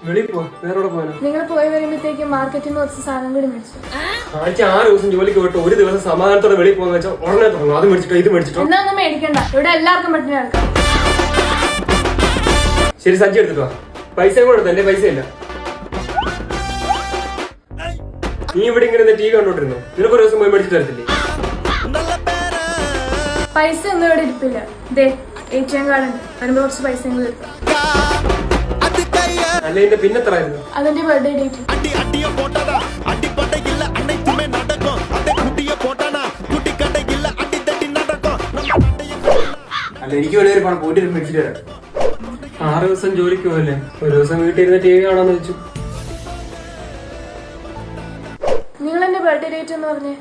വെളിയിൽ പോവാ. വേറെ പോകാനോ? നിങ്ങൾ പോയി വരുമ്പോഴത്തേക്ക് മാർക്കറ്റിൽ നിന്ന് കുറച്ച് സാധനം കൂടി മേടിച്ചു. ആഴ്ച 6 ദിവസം ജോലിക്ക് പോയിട്ട് ഒരു ദിവസം സമാധാനത്തോടെ വെളിയിൽ പോകാന്ന് വെച്ചാൽ ഉടനെ തുടങ്ങും. അത് മേടിച്ചിട്ടോ ഇത് മേടിച്ചിട്ടോ. എന്നാ ഒന്നും മേടിക്കണ്ട, ഇവിടെ എല്ലാവർക്കും പട്ടിണി നടക്കാം. ശരി, സജ്ജി എടുത്തിട്ട് വാ. പൈസയും കൂടെ എടുത്തു. എന്റെ പൈസ ഇല്ല. നീ ഇവിടെ ഇങ്ങനെ ടി വി കണ്ടോണ്ടിരുന്നു. നിനക്കൊരു ദിവസം പോയി മേടിച്ചിട്ട് തരത്തില്ലേ? പൈസ ഒന്നും ഇവിടെ ഇരിപ്പില്ല. ദേ ATM കാർഡ് ഉണ്ട്, വരുമ്പോ കുറച്ച് പൈസ എടുക്കാം. അല്ല, എന്റെ പിന്നെത്രായിരുന്നു? അതിന്റെ ബർത്ത്ഡേ ഡേറ്റ്. അല്ല, എനിക്ക് വലിയൊരു പണം പോയിട്ട് മേടിച്ചിട്ട് തരാം. 6 ദിവസം ജോലിക്ക് പോയല്ലേ, ഒരു ദിവസം വീട്ടിൽ ഇരുന്ന് ടി വി കാണാന്ന് വെച്ചു. നിങ്ങൾ എന്റെ ബർത്ത്ഡേ ഡേറ്റ് എന്ന് പറഞ്ഞേ.